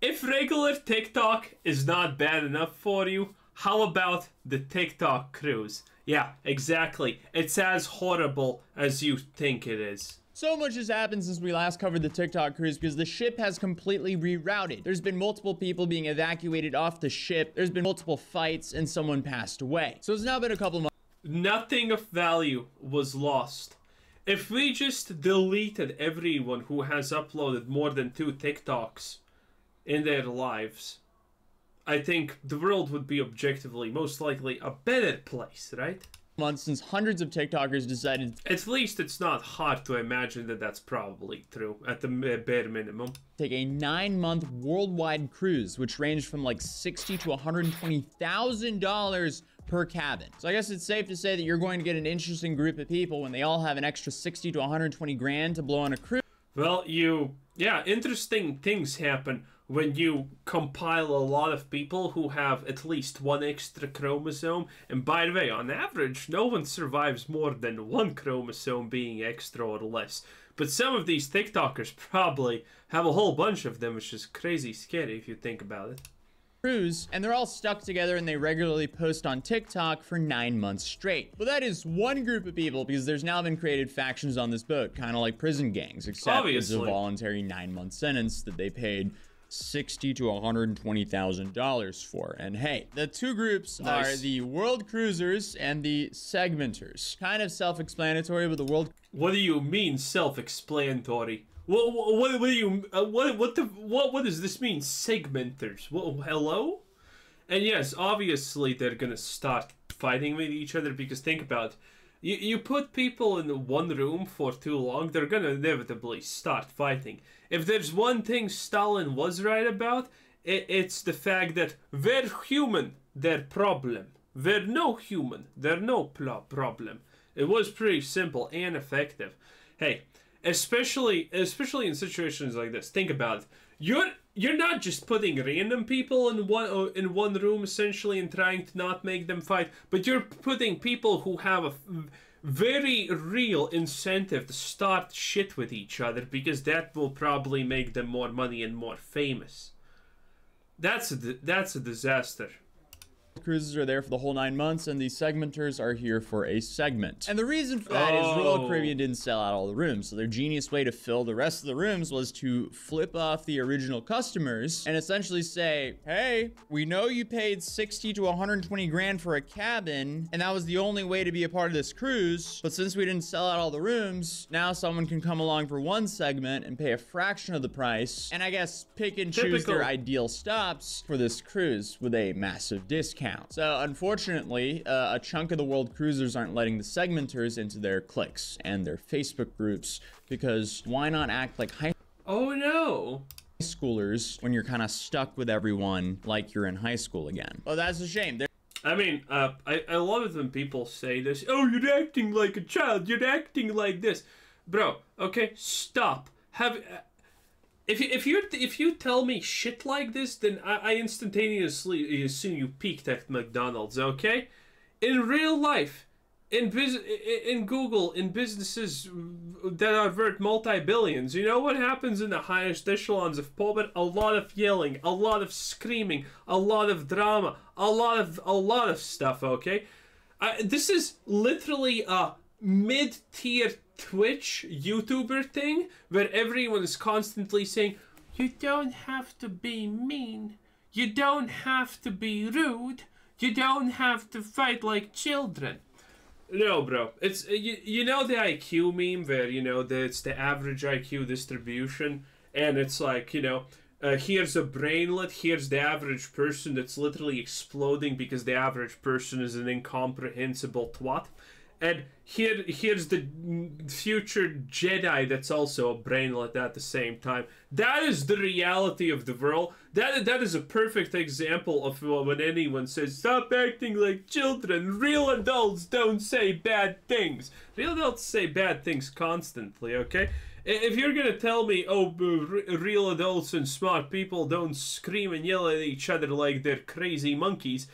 If regular TikTok is not bad enough for you, how about the TikTok cruise? Yeah, exactly. It's as horrible as you think it is. So much has happened since we last covered the TikTok cruise because the ship has completely rerouted. There's been multiple people being evacuated off the ship. There's been multiple fights and someone passed away. So it's now been a couple months. Nothing of value was lost. If we just deleted everyone who has uploaded more than 2 TikToks in their lives, I think the world would be objectively, most likely, a better place, right? Months since hundreds of TikTokers decided. At least it's not hard to imagine that that's probably true, at the bare minimum. Take a 9-month worldwide cruise, which ranged from like $60,000 to $120,000 per cabin. So I guess it's safe to say that you're going to get an interesting group of people when they all have an extra 60 to 120 grand to blow on a cruise. Well, yeah, interesting things happen when you compile a lot of people who have at least 1 extra chromosome. And by the way, on average, no one survives more than 1 chromosome being extra or less. But some of these TikTokers probably have a whole bunch of them, which is crazy scary if you think about it. Cruise, and they're all stuck together and they regularly post on TikTok for 9 months straight. Well, that is one group of people because there's now been created factions on this boat, kind of like prison gangs, except Obviously. it's a voluntary 9-month sentence that they paid $60,000 to $120,000 for. And hey, the 2 groups are the world cruisers and the segmenters. Kind of self-explanatory, but the world. What do you mean self-explanatory? What do you what does this mean? Segmenters? Hello? And yes, obviously they're gonna start fighting with each other because think about it. You put people in one room for too long, they're gonna inevitably start fighting. If there's one thing Stalin was right about, it's the fact that we're human, they're problem. We're no human, they're no problem. It was pretty simple and effective. Hey, especially in situations like this, think about it. You're not just putting random people in one room essentially and trying to not make them fight, but you're putting people who have a very real incentive to start shit with each other because that will probably make them more money and more famous. That's a disaster. Cruises are there for the whole 9 months, and the segmenters are here for a segment. And the reason for that is Royal Caribbean didn't sell out all the rooms, so their genius way to fill the rest of the rooms was to flip off the original customers and essentially say, hey, we know you paid 60 to 120 grand for a cabin, and that was the only way to be a part of this cruise, but since we didn't sell out all the rooms, now someone can come along for one segment and pay a fraction of the price, and I guess pick and choose their ideal stops for this cruise with a massive discount. So unfortunately, a chunk of the world cruisers aren't letting the segmenters into their cliques and their Facebook groups because why not act like high schoolers when you're kind of stuck with everyone like you're in high school again? Oh, that's a shame. I mean, I love it when people say this. Oh, you're acting like a child. You're acting like this, bro. Okay, stop. If you tell me shit like this, then I instantaneously assume you peaked at McDonald's, okay? In real life, in Google, in businesses that are worth multi-billions, you know what happens in the highest echelons of poverty? A lot of yelling, a lot of screaming, a lot of drama, a lot of stuff, okay? This is literally a mid-tier Twitch YouTuber thing where everyone is constantly saying, you don't have to be mean, you don't have to be rude, you don't have to fight like children. No, bro, it's you know the IQ meme where it's the average IQ distribution and it's like here's a brainlet, here's the average person that's literally exploding because the average person is an incomprehensible twat. And here's the future Jedi that's also a brainlet at the same time. That is the reality of the world. That is a perfect example of when anyone says, stop acting like children. Real adults don't say bad things. Real adults say bad things constantly, okay? If you're gonna tell me, oh, real adults and smart people don't scream and yell at each other like they're crazy monkeys,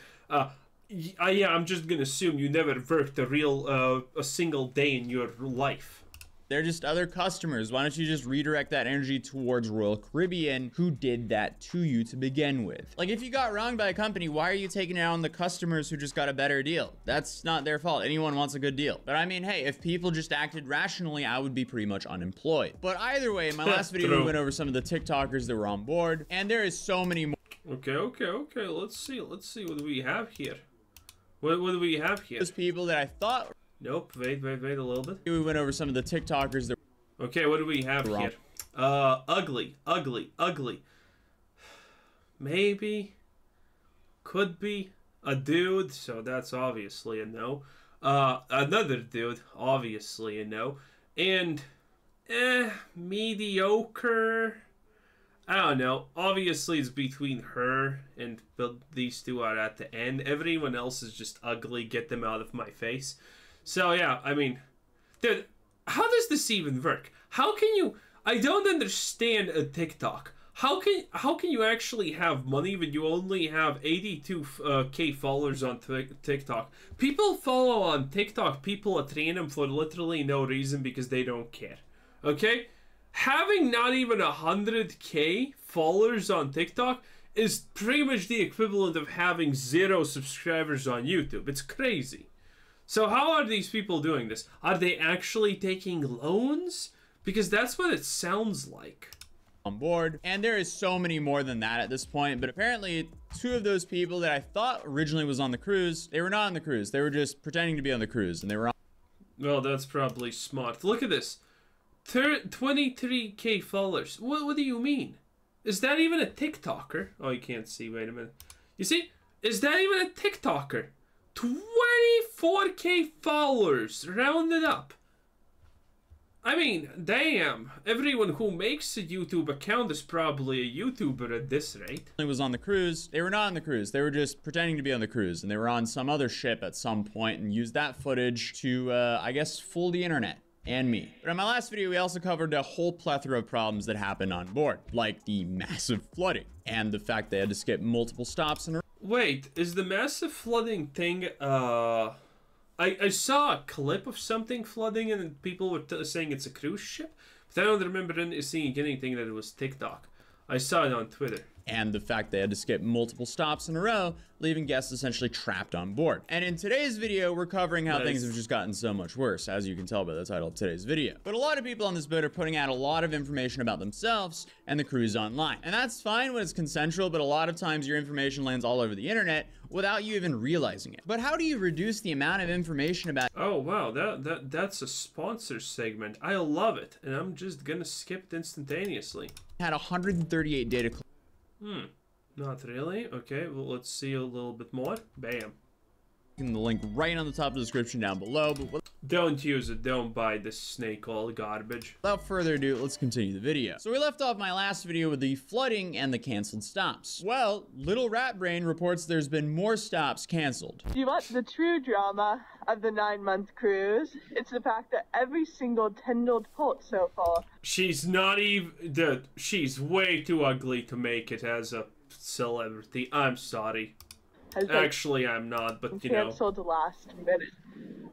yeah, I'm just gonna assume you never worked a single day in your life. They're just other customers. Why don't you just redirect that energy towards Royal Caribbean, who did that to you to begin with? Like, if you got wronged by a company, why are you taking it on the customers who just got a better deal? That's not their fault. Anyone wants a good deal. But I mean, hey, if people just acted rationally, I would be pretty much unemployed. But either way, in my last video, we went over some of the TikTokers that were on board, and there is so many more. Okay. Let's see what do we have here. What do we have here? Those people that I thought. Nope. Wait a little bit. We went over some of the TikTokers that. Okay, what do we have here? Ugly. Maybe. Could be a dude, so that's obviously a no. Another dude, obviously a no. And, mediocre. I don't know. Obviously, it's between her and these two are at the end. Everyone else is just ugly. Get them out of my face. So, yeah, I mean, dude, how does this even work? How can you... I don't understand a TikTok. How can you actually have money when you only have 82k followers on TikTok? People follow on TikTok people at random for literally no reason because they don't care. Okay? Having not even 100k followers on TikTok is pretty much the equivalent of having 0 subscribers on YouTube. It's crazy. So how are these people doing this? Are they actually taking loans? Because that's what it sounds like. On board, and there is so many more than that at this point, but apparently 2 of those people that I thought originally was on the cruise, they were not on the cruise. They were just pretending to be on the cruise, and they were on. Well, that's probably smart. Look at this. 23k followers. What do you mean? Is that even a TikToker? Oh, you can't see. Wait a minute. You see? Is that even a TikToker? 24k followers. Rounded up. I mean, damn. Everyone who makes a YouTube account is probably a YouTuber at this rate. It was on the cruise. They were not on the cruise. They were just pretending to be on the cruise, and they were on some other ship at some point and used that footage to, I guess, fool the internet. And me. But in my last video, we also covered a whole plethora of problems that happened on board, like the massive flooding and the fact they had to skip multiple stops in a row. Wait, is the massive flooding thing, I saw a clip of something flooding and people were saying it's a cruise ship, but I don't remember seeing anything that it was TikTok. I saw it on Twitter. And the fact they had to skip multiple stops in a row, leaving guests essentially trapped on board. And in today's video, we're covering how things have just gotten so much worse, as you can tell by the title of today's video. But a lot of people on this boat are putting out a lot of information about themselves and the cruise online. And that's fine when it's consensual, but a lot of times your information lands all over the internet without you even realizing it. But how do you reduce the amount of information about... Oh, wow, that's a sponsor segment. I love it, and I'm just gonna skip it instantaneously. Had 138 data... Not really. Okay, well, let's see a little bit more. Bam. The link right on the top of the description down below. But don't use it. Don't buy this snake oil garbage. Without further ado, let's continue the video. So we left off my last video with the flooding and the canceled stops. Well, Little Rat Brain reports there's been more stops canceled. Do you want the true drama of the 9-month cruise? It's the fact that every single tendrilled port so far. She's not even... she's way too ugly to make it as a celebrity. I'm sorry. Actually, I'm not, but you know. Canceled last minute.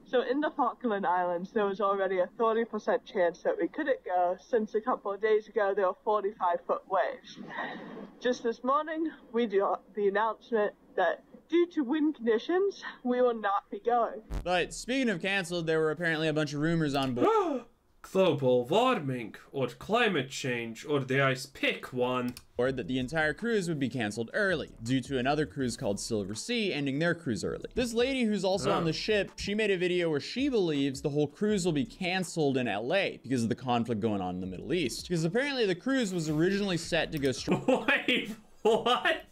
So in the Falkland Islands, there was already a 30% chance that we couldn't go, since a couple of days ago there were 45-foot waves. Just this morning, we got the announcement that due to wind conditions, we will not be going. But speaking of canceled, there were apparently a bunch of rumors on board. Global warming, or climate change, or the ice, pick one. Or that the entire cruise would be canceled early, due to another cruise called Silver Sea ending their cruise early. This lady who's also on the ship, she made a video where she believes the whole cruise will be canceled in LA because of the conflict going on in the Middle East. Because apparently the cruise was originally set to go straight. Wait, what?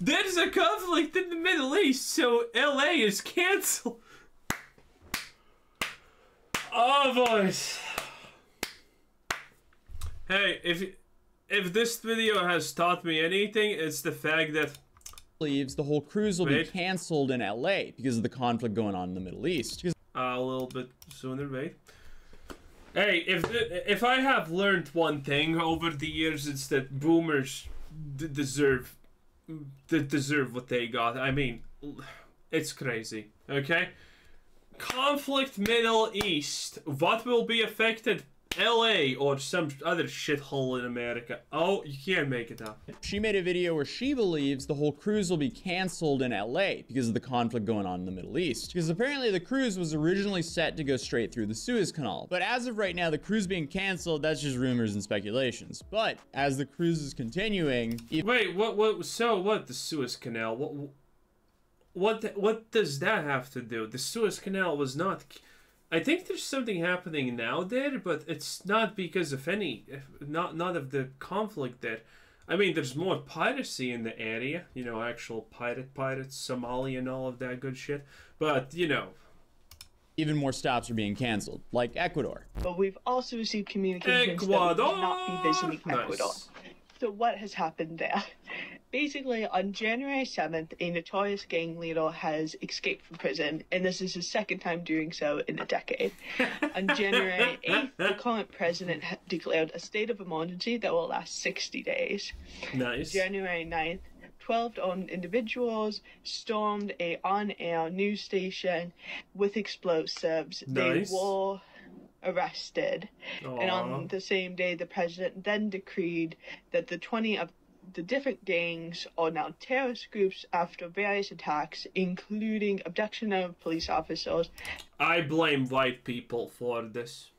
There's a conflict in the Middle East, so LA is canceled. Oh, boys. Hey, if this video has taught me anything, it's the fact that believes the whole cruise will be canceled in LA because of the conflict going on in the Middle East. A little bit sooner, wait. Hey, if I have learned one thing over the years, it's that boomers deserve what they got. I mean, it's crazy, okay? Conflict Middle East. What will be affected? LA or some other shithole in America. Oh, you can't make it up. She made a video where she believes the whole cruise will be canceled in LA because of the conflict going on in the Middle East. Because apparently the cruise was originally set to go straight through the Suez Canal. But as of right now, the cruise being canceled, that's just rumors and speculations. But as the cruise is continuing... Wait, what, so what, the Suez Canal? What does that have to do? The Suez Canal was not... I think there's something happening now there, but it's not because of not of the conflict there. I mean, there's more piracy in the area, you know, actual pirates, Somalia and all of that good shit. But, you know. Even more stops are being canceled, like Ecuador. But we've also received communications that we cannot be visiting Ecuador. Nice. So what has happened there? Basically, on January 7th, a notorious gang leader has escaped from prison, and this is his second time doing so in a decade. On January 8th, the current president declared a state of emergency that will last 60 days. Nice. January 9th, 12 armed individuals stormed a on-air news station with explosives. Nice. They were arrested. Aww. And on the same day, the president then decreed that the 20 of the different gangs are now terrorist groups after various attacks, including abduction of police officers. I blame white people for this.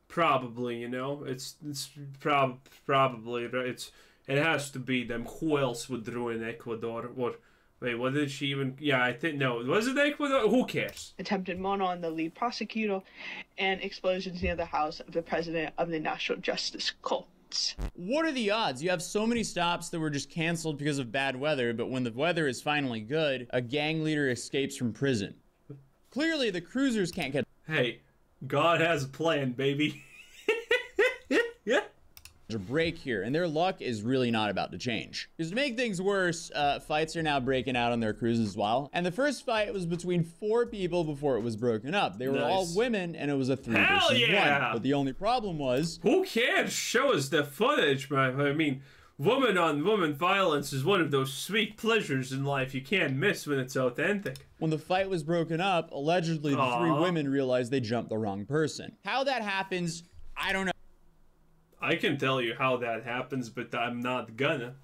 Probably, you know, it's probably it has to be them. Who else would ruin Ecuador? Or wait, what did she even? Yeah, I think no. Was it Ecuador? Who cares? Attempted murder on the lead prosecutor, and explosions near the house of the president of the National Justice Court. What are the odds? You have so many stops that were just canceled because of bad weather, but when the weather is finally good, a gang leader escapes from prison. Clearly, the cruisers can't get... Hey, God has a plan, baby. Yeah. There's a break here, and their luck is really not about to change. Because to make things worse, fights are now breaking out on their cruise as well. And the first fight was between 4 people before it was broken up. They were all women, and it was a 3 versus 1. But the only problem was... Who cares? Show us the footage, man. I mean, woman-on-woman violence is one of those sweet pleasures in life you can't miss when it's authentic. When the fight was broken up, allegedly the 3 women realized they jumped the wrong person. How that happens, I don't know. I can tell you how that happens, but I'm not gonna.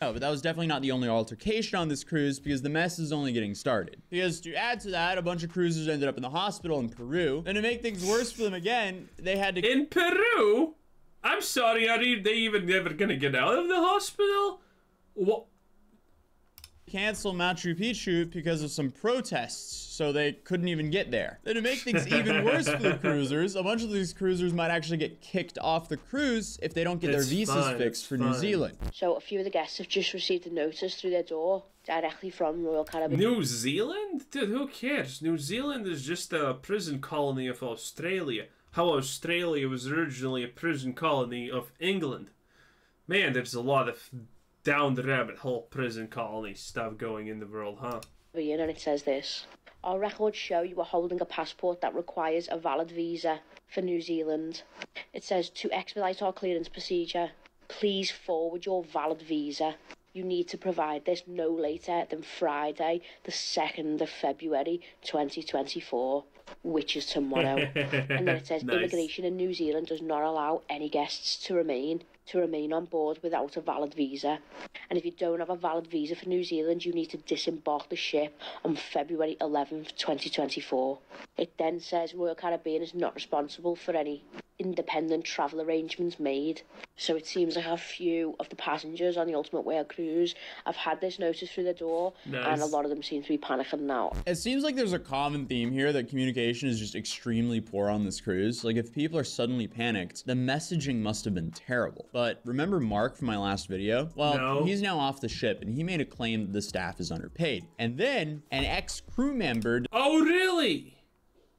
No, but that was definitely not the only altercation on this cruise, because the mess is only getting started. Because to add to that, a bunch of cruisers ended up in the hospital in Peru. And to make things worse for them again, they had to... In Peru? I'm sorry, are they even ever gonna get out of the hospital? What? Cancel Machu Picchu because of some protests, so they couldn't even get there. Then to make things even worse for the cruisers, a bunch of these cruisers might actually get kicked off the cruise if they don't get their visas fixed for New Zealand. So a few of the guests have just received a notice through their door directly from Royal Caribbean. New Zealand? Dude, who cares? New Zealand is just a prison colony of Australia. How Australia was originally a prison colony of England. Man, there's a lot of down the rabbit hole prison colony stuff going in the world, huh? And it says this: our records show you are holding a passport that requires a valid visa for New Zealand. It says, to expedite our clearance procedure, please forward your valid visa. You need to provide this no later than Friday, the 2nd of February 2024, which is tomorrow. And then it says, Nice. Immigration in New Zealand does not allow any guests to remain on board without a valid visa. And if you don't have a valid visa for New Zealand, you need to disembark the ship on February 11th, 2024. It then says Royal Caribbean is not responsible for any independent travel arrangements made. So it seems like a few of the passengers on the Ultimate Whale cruise have had this notice through the door, and a lot of them seem to be panicking now. It seems like there's a common theme here that communication is just extremely poor on this cruise. Like, if people are suddenly panicked, the messaging must have been terrible. But remember Mark from my last video? Well, he's now off the ship, and he made a claim that the staff is underpaid. And then an ex-crew member... Oh, really?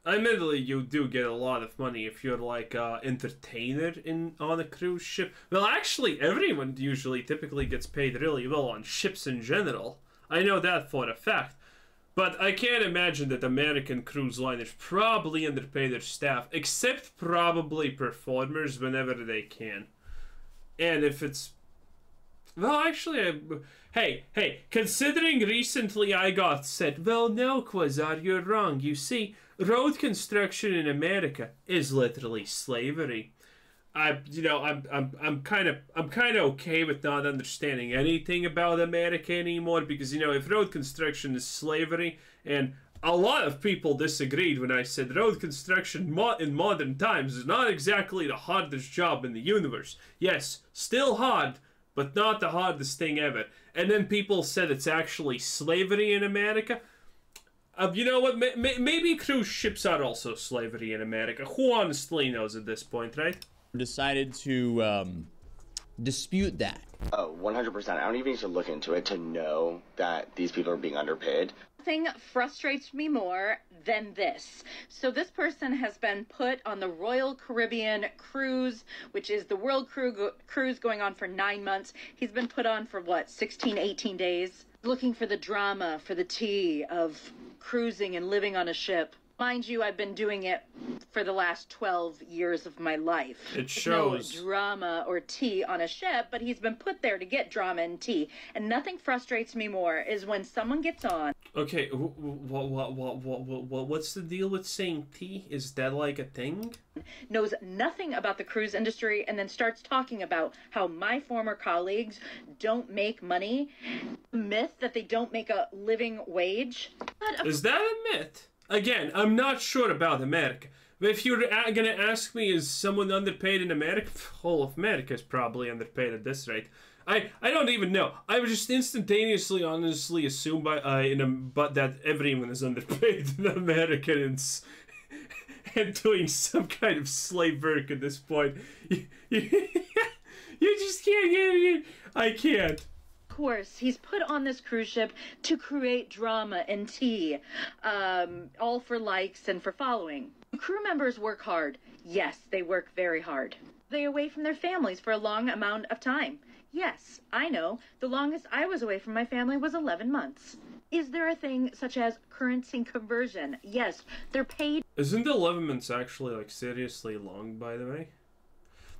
Admittedly, you do get a lot of money if you're like entertainer on a cruise ship. Well, actually, everyone typically gets paid really well on ships in general. I know that for a fact. But I can't imagine that American cruise liners probably underpay their staff, except probably performers whenever they can. And if it's Well, actually, hey, considering recently I got said, well, no, Quasar, you're wrong. You see, road construction in America is literally slavery. I'm kind of okay with not understanding anything about America anymore because, if road construction is slavery, and a lot of people disagreed when I said road construction in modern times is not exactly the hardest job in the universe. Yes, still hard, but not the hardest thing ever. And then people said it's actually slavery in America. You know what? Maybe cruise ships are also slavery in America. Who honestly knows at this point, right? Decided to dispute that. Oh, 100%. I don't even need to look into it to know that these people are being underpaid. Nothing frustrates me more than this. So this person has been put on the Royal Caribbean cruise, which is the world cruise going on for 9 months. He's been put on for what, 16, 18 days? Looking for the drama, for the tea of cruising and living on a ship. Mind you, I've been doing it for the last 12 years of my life. It shows. No drama or tea on a ship, but he's been put there to get drama and tea. And nothing frustrates me more is when someone gets on. Okay, what's the deal with saying tea? Is that like a thing? Knows nothing about the cruise industry and then starts talking about how my former colleagues don't make money. Myth that they don't make a living wage. Is that a myth? Again, I'm not sure about America. But if you're gonna ask me, is someone underpaid in America? Whole of America is probably underpaid at this rate. I don't even know. I would just instantaneously, honestly assume but that everyone is underpaid in America and doing some kind of slave work at this point. You just can't get it. I can't. Course, he's put on this cruise ship to create drama and tea, all for likes and for following. Crew members work hard. Yes, they work very hard. They're away from their families for a long amount of time. Yes, I know. The longest I was away from my family was 11 months. Is there a thing such as currency conversion? Yes, they're paid. Isn't 11 months actually like seriously long, by the way?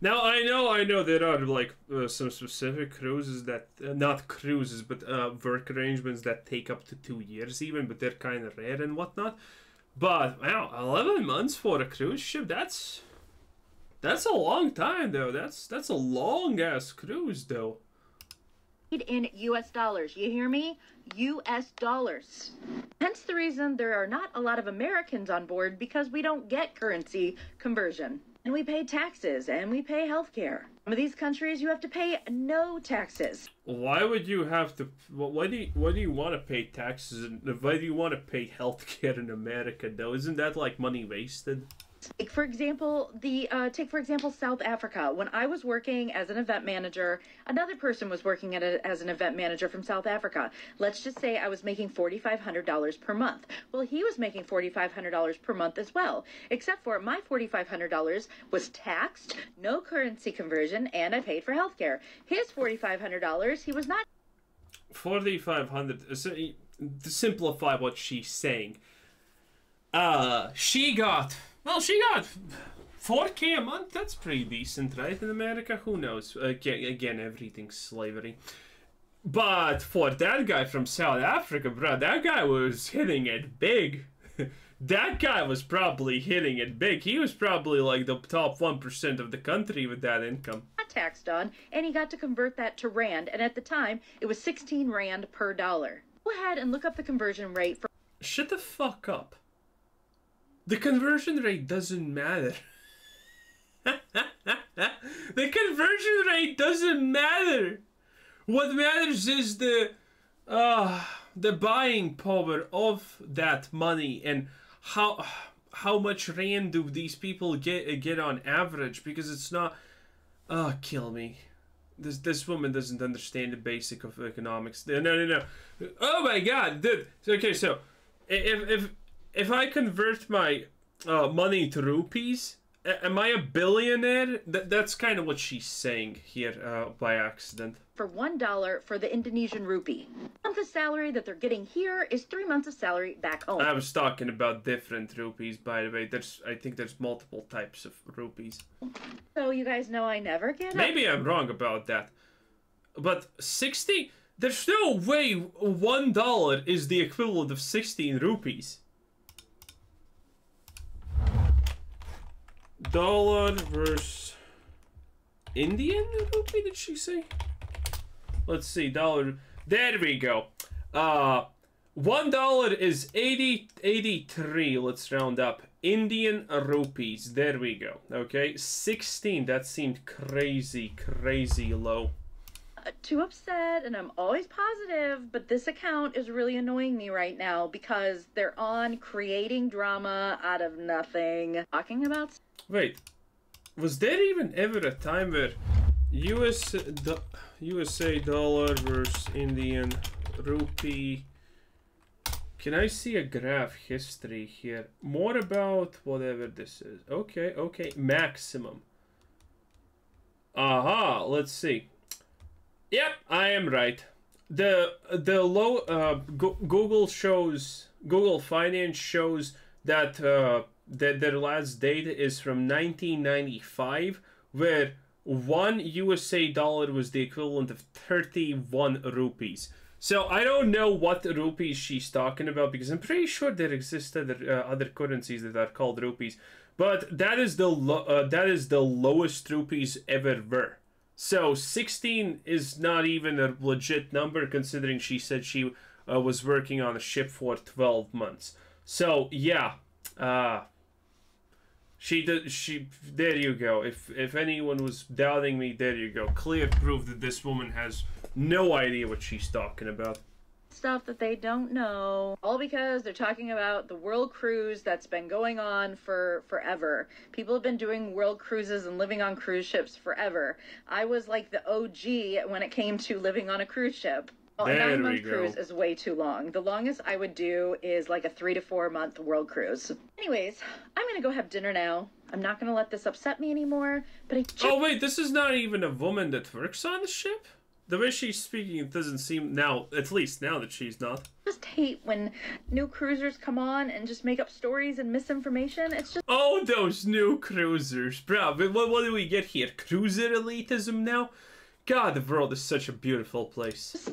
Now, I know there are, like, some specific cruises that, not cruises, but work arrangements that take up to 2 years even, but they're kind of rare and whatnot. But, wow, 11 months for a cruise ship, that's a long time, though. That's a long-ass cruise, though. In US dollars, you hear me? US dollars. Hence the reason there are not a lot of Americans on board because we don't get currency conversion. And we pay taxes, and we pay health care. Some of these countries, you have to pay no taxes. Why would you have to... Why do you want to pay taxes? And why do you want to pay health care in America, though? Isn't that, like, money wasted? Take for example South Africa. When I was working as an event manager, another person was working as an event manager from South Africa. Let's just say I was making $4,500 per month. Well, he was making $4,500 per month as well, except for my $4,500 was taxed, no currency conversion, and I paid for health care. His $4,500, he was not. 4,500. To simplify what she's saying, she got 4K a month. That's pretty decent, right? In America, who knows? Again, everything's slavery. But for that guy from South Africa, bro, that guy was hitting it big. That guy was probably hitting it big. He was probably like the top 1% of the country with that income. Taxed on, and he got to convert that to rand, and at the time, it was 16 rand per dollar. Go ahead and look up the conversion rate for... Shut the fuck up. The conversion rate doesn't matter. The conversion rate doesn't matter. What matters is the buying power of that money and how much rand do these people get on average, because it's not... kill me. This woman doesn't understand the basic of economics. No. Oh my god, dude. Okay, so if I convert my money to rupees, am I a billionaire? That's kind of what she's saying here by accident. For $1 for the Indonesian rupee. A month of salary that they're getting here is 3 months of salary back home. I was talking about different rupees, by the way. I think there's multiple types of rupees. So you guys know I never get Maybe I'm wrong about that. But 60? There's no way $1 is the equivalent of 16 rupees. Dollar versus Indian rupee, did she say? Let's see, dollar. There we go. $1 is 83. Let's round up. Indian rupees. There we go. Okay, 16. That seemed crazy low. Too upset, and I'm always positive, but this account is really annoying me right now because they're on creating drama out of nothing. Talking about... Wait, was there even ever a time where USA dollar versus Indian rupee? Can I see a graph history here? More about whatever this is. Okay, maximum. Aha, let's see. Yep, I am right. The low Google Finance shows that that their last data is from 1995, where one USA dollar was the equivalent of 31 rupees. So I don't know what rupees she's talking about, because I'm pretty sure there exist other currencies that are called rupees, but that is the lowest rupees ever were. So 16 is not even a legit number, considering she said she was working on a ship for 12 months. So yeah, there you go. If anyone was doubting me, there you go. Clear proof that this woman has no idea what she's talking about. Stuff that they don't know, all because they're talking about the world cruise that's been going on for forever. People have been doing world cruises and living on cruise ships forever. I was like the OG when it came to living on a cruise ship. A 9-month cruise is way too long. The longest I would do is like a 3 to 4 month world cruise. Anyways, I'm gonna go have dinner now. I'm not gonna let this upset me anymore, but I just... Oh wait, this is not even a woman that works on the ship? The way she's speaking, it doesn't seem now, at least now that she's not. I just hate when new cruisers come on and just make up stories and misinformation. It's just... Oh, those new cruisers, bro. What do we get here? Cruiser elitism now? God, the world is such a beautiful place.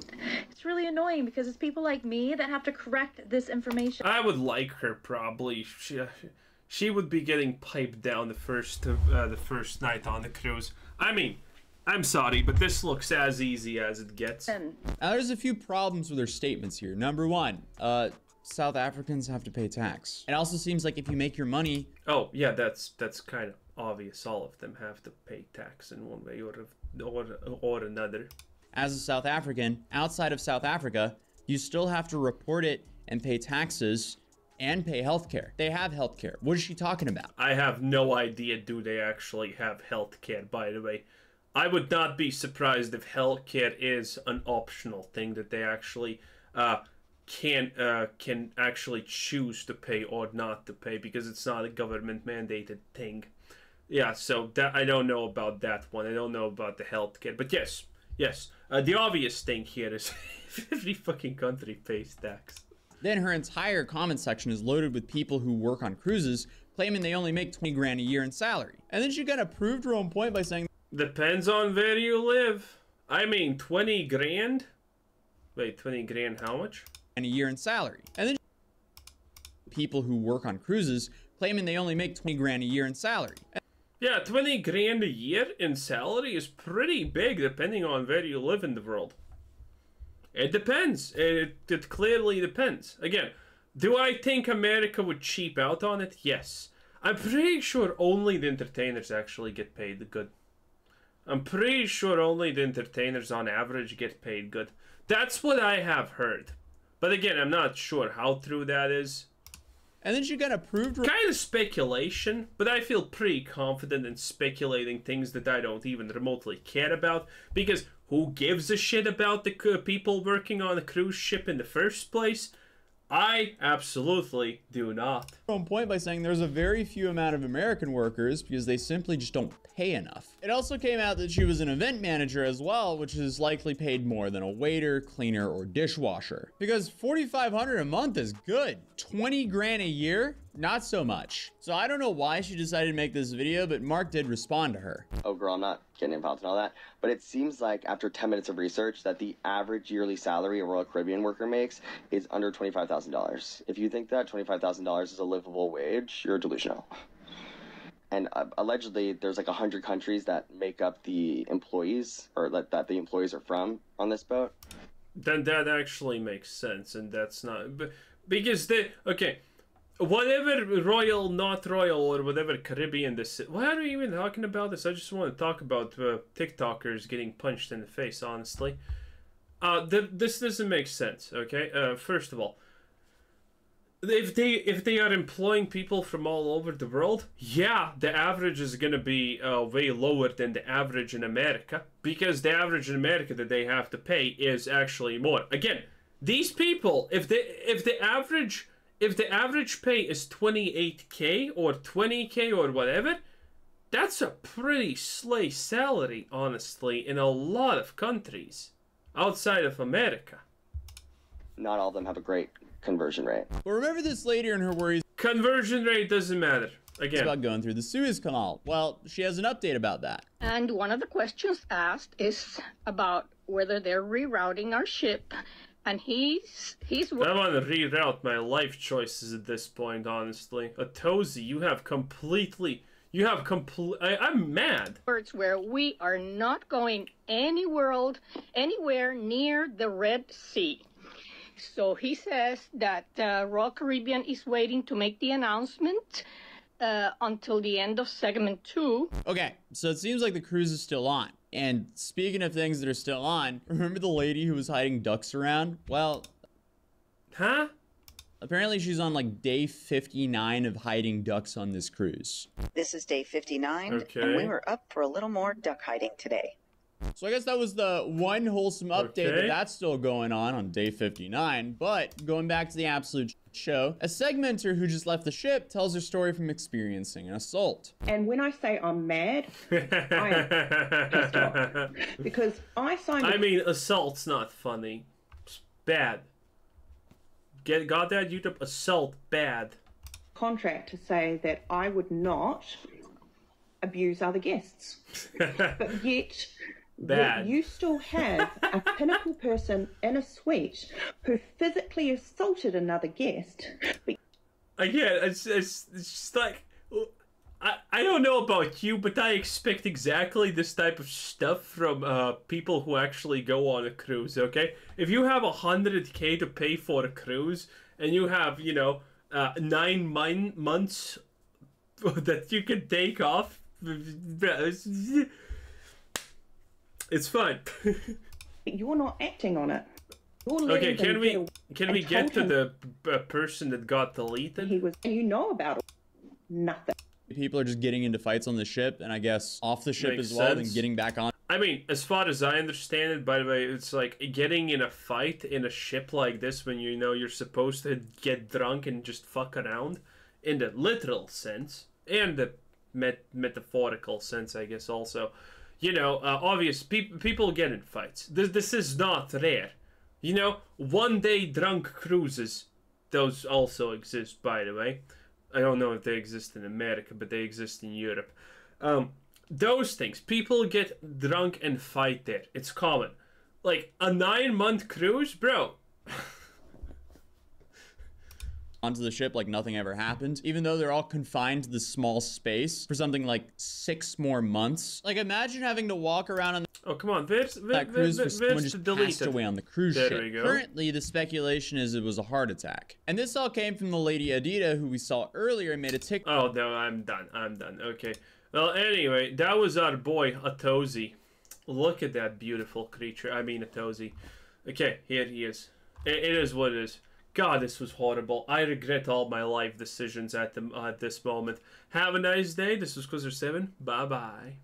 It's really annoying because it's people like me that have to correct this information. I would like her, probably. She would be getting piped down the first night on the cruise. I mean, I'm sorry, but this looks as easy as it gets. Now, there's a few problems with her statements here. Number one, South Africans have to pay tax. It also seems like if you make your money... Oh, yeah, that's kind of obvious. All of them have to pay tax in one way or another. As a South African, outside of South Africa, you still have to report it and pay taxes and pay healthcare. They have healthcare. What is she talking about? I have no idea. Do they actually have healthcare, by the way? I would not be surprised if healthcare is an optional thing that they actually can actually choose to pay or not to pay, because it's not a government mandated thing. Yeah, so that I don't know about that one. I don't know about the healthcare, but yes. The obvious thing here is every fucking country pays tax. Then her entire comment section is loaded with people who work on cruises, claiming they only make 20 grand a year in salary. And then she kind of proved her own point by saying, depends on where you live. I mean, 20 grand? Wait, 20 grand how much? And a year in salary. And then people who work on cruises claiming they only make 20 grand a year in salary. Yeah, 20 grand a year in salary is pretty big depending on where you live in the world. It depends. It clearly depends. Again, do I think America would cheap out on it? Yes. I'm pretty sure only the entertainers actually get paid good. I'm pretty sure only the entertainers on average get paid good. That's what I have heard. But again, I'm not sure how true that is. And then she got approved. Kind of speculation, but I feel pretty confident in speculating things that I don't even remotely care about, because who gives a shit about the people working on a cruise ship in the first place? I absolutely do not. On point by saying there's a very few amount of American workers because they simply just don't pay enough. It also came out that she was an event manager as well, which is likely paid more than a waiter, cleaner, or dishwasher. Because $4,500 a month is good. 20 grand a year? not so much. So I don't know why she decided to make this video, but Mark did respond to her. Oh girl, I'm not getting involved in all that, but it seems like after 10 minutes of research that the average yearly salary a Royal Caribbean worker makes is under $25,000. If you think that $25,000 is a livable wage, you're delusional. And allegedly, there's like 100 countries that make up the employees, or that the employees are from on this boat. Then that actually makes sense, and that's not... Because they... Okay, whatever royal, not royal, or whatever Caribbean this is... Why are we even talking about this? I just want to talk about TikTokers getting punched in the face, honestly. This doesn't make sense, okay? First of all, if they are employing people from all over the world, yeah, the average is gonna be way lower than the average in America, because the average in America that they have to pay is actually more. Again, these people, if the average pay is 28K or 20K or whatever, that's a pretty slay salary, honestly, in a lot of countries outside of America. Not all of them have a great conversion rate. But remember this lady and her worries Conversion rate doesn't matter. Again, about going through the Suez Canal. Well, she has an update about that. And one of the questions asked is about whether they're rerouting our ship. And he's I want to reroute my life choices at this point, honestly. Atozi, I'm mad. words where we are not going anywhere near the Red Sea. So he says that Royal Caribbean is waiting to make the announcement until the end of segment 2. Okay, so it seems like the cruise is still on. And speaking of things that are still on, remember the lady who was hiding ducks around? Well, Huh? apparently she's on like day 59 of hiding ducks on this cruise. This is day 59, Okay. and we were up for a little more duck hiding today. So I guess that was the one wholesome update Okay. that's still going on day 59. But going back to the absolute show, a segmenter who just left the ship tells her story from experiencing an assault. And when I say I'm mad, I am pissed off. Because I signed a I mean, assault's not funny. It's bad. Got that, YouTube? Assault, bad. contract to say that I would not abuse other guests. But yet, Bad. you still have a pinnacle person in a suite who physically assaulted another guest. Again, it's just like... I don't know about you, but I expect exactly this type of stuff from people who actually go on a cruise, okay? If you have 100K to pay for a cruise, and you have, 9 months that you can take off, it's fine. You're not acting on it. You're Okay, letting them can we get to the person that got deleted? He was, and you know about it. Nothing. People are just getting into fights on the ship, and I guess off the ship Makes as well, sense. and getting back on. I mean, as far as I understand it, by the way, it's like getting in a fight in a ship like this when you know you're supposed to get drunk and just fuck around, in the literal sense, and the metaphorical sense, I guess, also. Obvious, people get in fights. This is not rare. One-day drunk cruises, those also exist, by the way. I don't know if they exist in America, but they exist in Europe. Those things, people get drunk and fight there. It's common. Like, a 9-month cruise? Bro. Onto the ship like nothing ever happened, even though they're all confined to this small space for something like 6 more months. Like, imagine having to walk around on Oh, come on. Where's that cruise for someone the just passed deleted? away on the cruise There ship. we go. Currently, the speculation is it was a heart attack. And this all came from the lady Adita, who we saw earlier and made a TikTok. Oh, no, I'm done. Okay. Well, anyway, that was our boy, Atozi. Look at that beautiful creature. I mean, Atozi. Okay, here he is. It is what it is. God, this was horrible. I regret all my life decisions at this moment. Have a nice day. This was Quizzer7. Bye-bye.